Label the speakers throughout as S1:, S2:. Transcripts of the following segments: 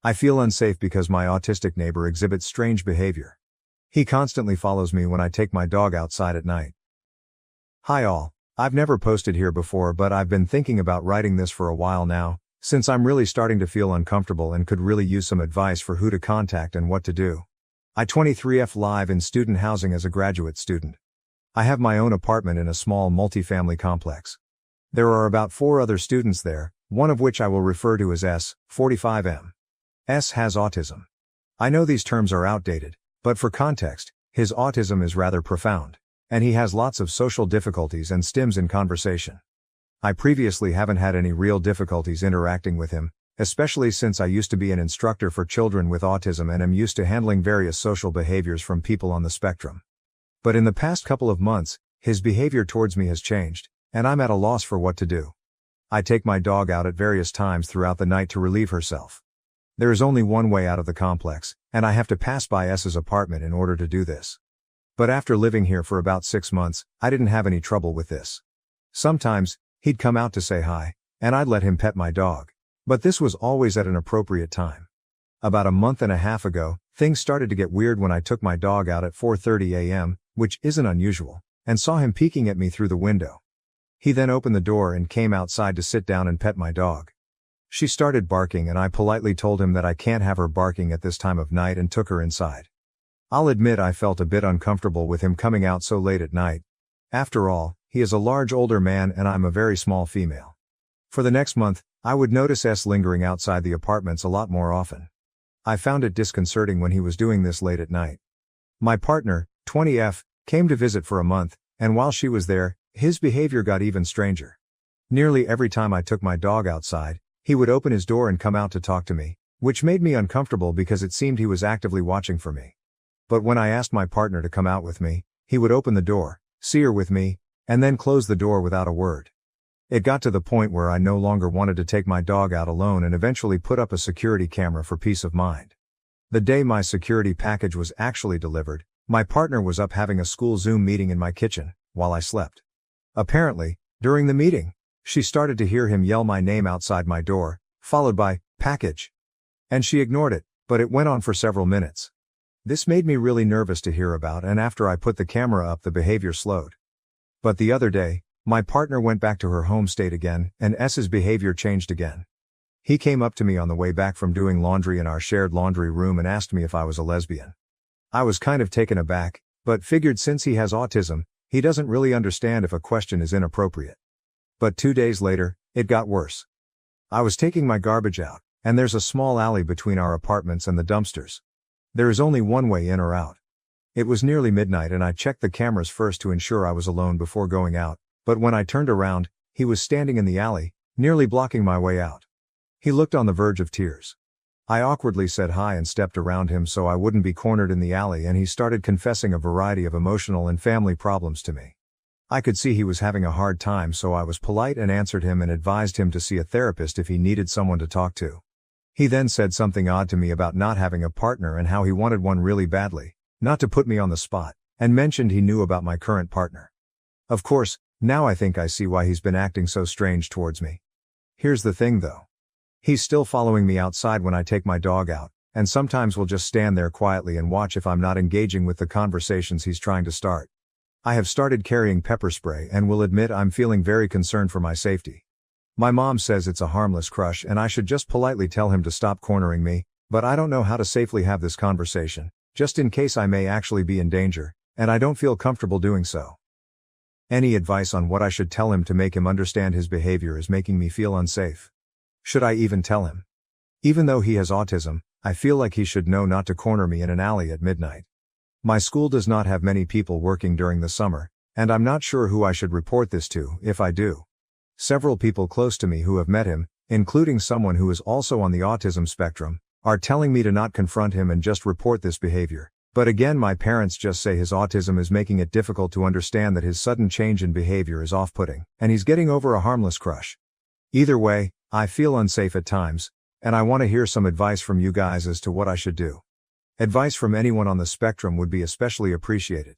S1: I feel unsafe because my autistic neighbor exhibits strange behavior. He constantly follows me when I take my dog outside at night. Hi all. I've never posted here before, but I've been thinking about writing this for a while now, since I'm really starting to feel uncomfortable and could really use some advice for who to contact and what to do. I 23F live in student housing as a graduate student. I have my own apartment in a small multifamily complex. There are about 4 other students there, one of which I will refer to as S, 45M. S has autism. I know these terms are outdated, but for context, his autism is rather profound, and he has lots of social difficulties and stims in conversation. I previously haven't had any real difficulties interacting with him, especially since I used to be an instructor for children with autism and am used to handling various social behaviors from people on the spectrum. But in the past couple of months, his behavior towards me has changed, and I'm at a loss for what to do. I take my dog out at various times throughout the night to relieve herself. There is only one way out of the complex, and I have to pass by S's apartment in order to do this. But after living here for about 6 months, I didn't have any trouble with this. Sometimes, he'd come out to say hi, and I'd let him pet my dog. But this was always at an appropriate time. About a month and a half ago, things started to get weird when I took my dog out at 4:30 a.m., which isn't unusual, and saw him peeking at me through the window. He then opened the door and came outside to sit down and pet my dog. She started barking and I politely told him that I can't have her barking at this time of night and took her inside. I'll admit I felt a bit uncomfortable with him coming out so late at night. After all, he is a large older man and I'm a very small female. For the next month, I would notice S lingering outside the apartments a lot more often. I found it disconcerting when he was doing this late at night. My partner, 20F, came to visit for a month, and while she was there, his behavior got even stranger. Nearly every time I took my dog outside, he would open his door and come out to talk to me, which made me uncomfortable because it seemed he was actively watching for me. But when I asked my partner to come out with me, he would open the door, see her with me, and then close the door without a word. It got to the point where I no longer wanted to take my dog out alone and eventually put up a security camera for peace of mind. The day my security package was actually delivered, my partner was up having a school Zoom meeting in my kitchen, while I slept. Apparently, during the meeting, she started to hear him yell my name outside my door, followed by, "Package." And she ignored it, but it went on for several minutes. This made me really nervous to hear about, and after I put the camera up the behavior slowed. But the other day, my partner went back to her home state again, and S's behavior changed again. He came up to me on the way back from doing laundry in our shared laundry room and asked me if I was a lesbian. I was kind of taken aback, but figured since he has autism, he doesn't really understand if a question is inappropriate. But 2 days later, it got worse. I was taking my garbage out, and there's a small alley between our apartments and the dumpsters. There is only one way in or out. It was nearly midnight and I checked the cameras first to ensure I was alone before going out, but when I turned around, he was standing in the alley, nearly blocking my way out. He looked on the verge of tears. I awkwardly said hi and stepped around him so I wouldn't be cornered in the alley, and he started confessing a variety of emotional and family problems to me. I could see he was having a hard time, so I was polite and answered him and advised him to see a therapist if he needed someone to talk to. He then said something odd to me about not having a partner and how he wanted one really badly, not to put me on the spot, and mentioned he knew about my current partner. Of course, now I think I see why he's been acting so strange towards me. Here's the thing though. He's still following me outside when I take my dog out, and sometimes will just stand there quietly and watch if I'm not engaging with the conversations he's trying to start. I have started carrying pepper spray and will admit I'm feeling very concerned for my safety. My mom says it's a harmless crush and I should just politely tell him to stop cornering me, but I don't know how to safely have this conversation, just in case I may actually be in danger, and I don't feel comfortable doing so. Any advice on what I should tell him to make him understand his behavior is making me feel unsafe? Should I even tell him? Even though he has autism, I feel like he should know not to corner me in an alley at midnight. My school does not have many people working during the summer, and I'm not sure who I should report this to, if I do. Several people close to me who have met him, including someone who is also on the autism spectrum, are telling me to not confront him and just report this behavior. But again, my parents just say his autism is making it difficult to understand that his sudden change in behavior is off-putting, and he's getting over a harmless crush. Either way, I feel unsafe at times, and I want to hear some advice from you guys as to what I should do. Advice from anyone on the spectrum would be especially appreciated,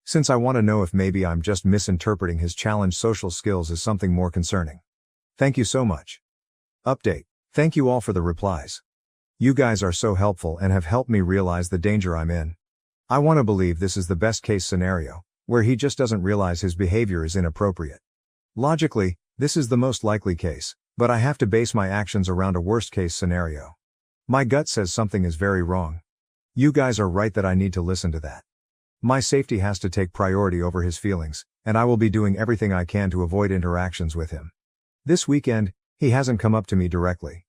S1: since I want to know if maybe I'm just misinterpreting his challenged social skills as something more concerning. Thank you so much. Update. Thank you all for the replies. You guys are so helpful and have helped me realize the danger I'm in. I want to believe this is the best case scenario, where he just doesn't realize his behavior is inappropriate. Logically, this is the most likely case, but I have to base my actions around a worst case scenario. My gut says something is very wrong. You guys are right that I need to listen to that. My safety has to take priority over his feelings, and I will be doing everything I can to avoid interactions with him. This weekend, he hasn't come up to me directly.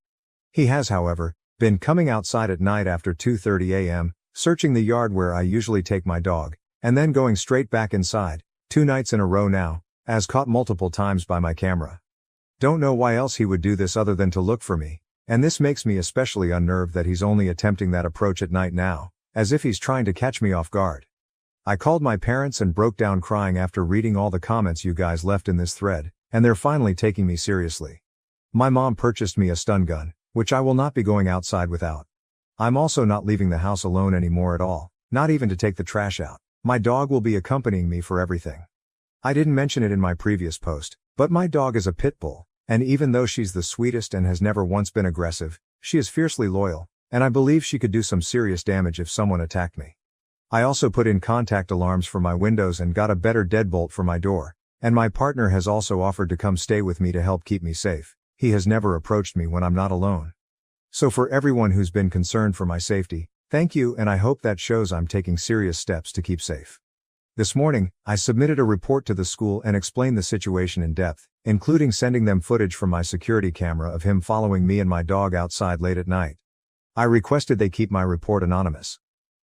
S1: He has, however, been coming outside at night after 2:30 a.m., searching the yard where I usually take my dog, and then going straight back inside, 2 nights in a row now, as caught multiple times by my camera. Don't know why else he would do this other than to look for me, and this makes me especially unnerved that he's only attempting that approach at night now, as if he's trying to catch me off guard. I called my parents and broke down crying after reading all the comments you guys left in this thread, and they're finally taking me seriously. My mom purchased me a stun gun, which I will not be going outside without. I'm also not leaving the house alone anymore at all, not even to take the trash out. My dog will be accompanying me for everything. I didn't mention it in my previous post, but my dog is a pit bull, and even though she's the sweetest and has never once been aggressive, she is fiercely loyal, and I believe she could do some serious damage if someone attacked me. I also put in contact alarms for my windows and got a better deadbolt for my door, and my partner has also offered to come stay with me to help keep me safe. He has never approached me when I'm not alone. So for everyone who's been concerned for my safety, thank you, and I hope that shows I'm taking serious steps to keep safe. This morning, I submitted a report to the school and explained the situation in depth, including sending them footage from my security camera of him following me and my dog outside late at night. I requested they keep my report anonymous.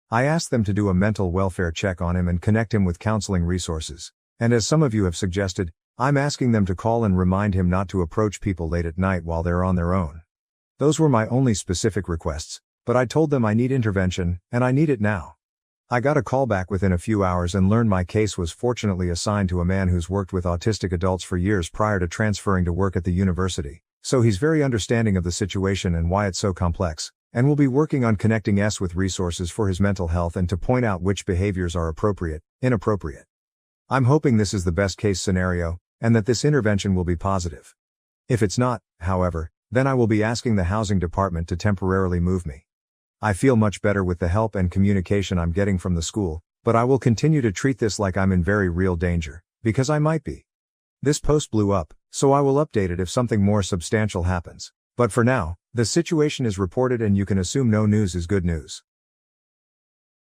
S1: I asked them to do a mental welfare check on him and connect him with counseling resources. And as some of you have suggested, I'm asking them to call and remind him not to approach people late at night while they're on their own. Those were my only specific requests, but I told them I need intervention, and I need it now. I got a call back within a few hours and learned my case was fortunately assigned to a man who's worked with autistic adults for years prior to transferring to work at the university, so he's very understanding of the situation and why it's so complex, and will be working on connecting us with resources for his mental health and to point out which behaviors are appropriate, inappropriate. I'm hoping this is the best case scenario, and that this intervention will be positive. If it's not, however, then I will be asking the housing department to temporarily move me. I feel much better with the help and communication I'm getting from the school, but I will continue to treat this like I'm in very real danger, because I might be. This post blew up, so I will update it if something more substantial happens. But for now, the situation is reported and you can assume no news is good news.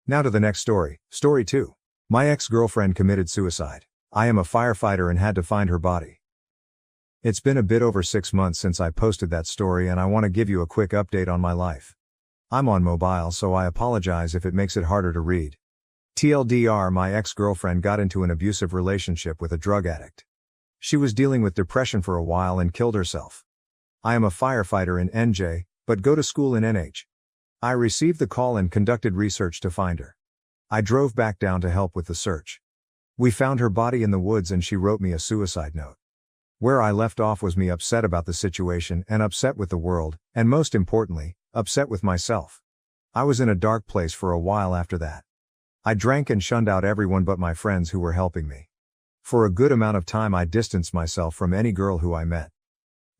S1: Now to the next story, Story 2. My ex-girlfriend committed suicide. I am a firefighter and had to find her body. It's been a bit over 6 months since I posted that story and I want to give you a quick update on my life. I'm on mobile, so I apologize if it makes it harder to read. TLDR, my ex-girlfriend got into an abusive relationship with a drug addict. She was dealing with depression for a while and killed herself. I am a firefighter in NJ, but go to school in NH. I received the call and conducted research to find her. I drove back down to help with the search. We found her body in the woods and she wrote me a suicide note. Where I left off was me upset about the situation and upset with the world, and most importantly, upset with myself. I was in a dark place for a while after that. I drank and shunned out everyone but my friends who were helping me. For a good amount of time I distanced myself from any girl who I met.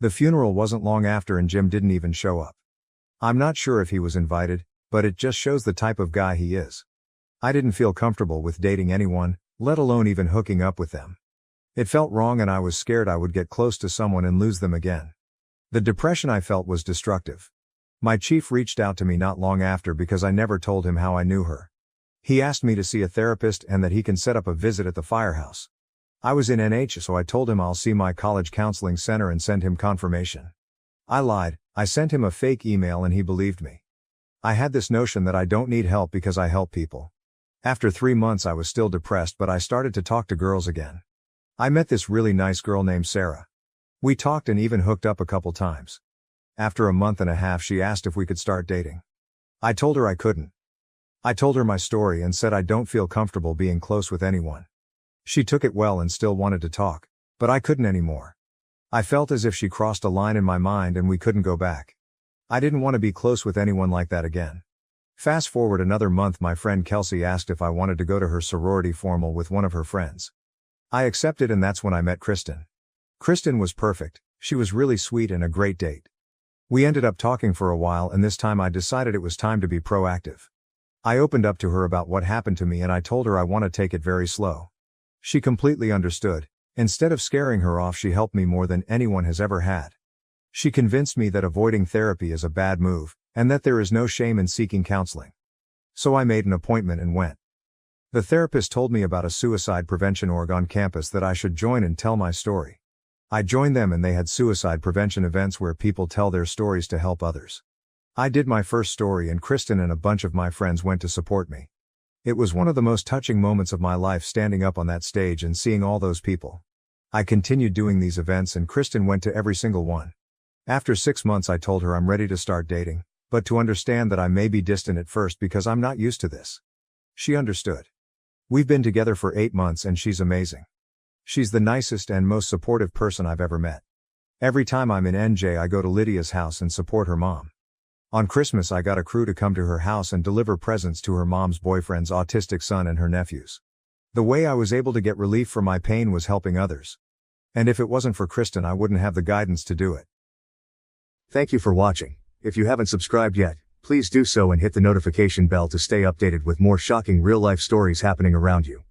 S1: The funeral wasn't long after and Jim didn't even show up. I'm not sure if he was invited, but it just shows the type of guy he is. I didn't feel comfortable with dating anyone, let alone even hooking up with them. It felt wrong and I was scared I would get close to someone and lose them again. The depression I felt was destructive. My chief reached out to me not long after because I never told him how I knew her. He asked me to see a therapist and that he can set up a visit at the firehouse. I was in NH, so I told him I'll see my college counseling center and send him confirmation. I lied, I sent him a fake email and he believed me. I had this notion that I don't need help because I help people. After 3 months I was still depressed, but I started to talk to girls again. I met this really nice girl named Sarah. We talked and even hooked up a couple times. After a month and a half she asked if we could start dating. I told her I couldn't. I told her my story and said I don't feel comfortable being close with anyone. She took it well and still wanted to talk, but I couldn't anymore. I felt as if she crossed a line in my mind and we couldn't go back. I didn't want to be close with anyone like that again. Fast forward another month, my friend Kelsey asked if I wanted to go to her sorority formal with one of her friends. I accepted and that's when I met Kristen. Kristen was perfect, she was really sweet and a great date. We ended up talking for a while, and this time I decided it was time to be proactive. I opened up to her about what happened to me, and I told her I want to take it very slow. She completely understood. Instead of scaring her off, she helped me more than anyone has ever had. She convinced me that avoiding therapy is a bad move, and that there is no shame in seeking counseling. So I made an appointment and went. The therapist told me about a suicide prevention org on campus that I should join and tell my story. I joined them, and they had suicide prevention events where people tell their stories to help others. I did my first story, and Kristen and a bunch of my friends went to support me. It was one of the most touching moments of my life, standing up on that stage and seeing all those people. I continued doing these events, and Kristen went to every single one. After 6 months, I told her I'm ready to start dating, but to understand that I may be distant at first because I'm not used to this. She understood. We've been together for 8 months, and she's amazing. She's the nicest and most supportive person I've ever met. Every time I'm in NJ, I go to Lydia's house and support her mom. On Christmas, I got a crew to come to her house and deliver presents to her mom's boyfriend's autistic son and her nephews. The way I was able to get relief from my pain was helping others. And if it wasn't for Kristen, I wouldn't have the guidance to do it.
S2: Thank you for watching. If you haven't subscribed yet, please do so and hit the notification bell to stay updated with more shocking real-life stories happening around you.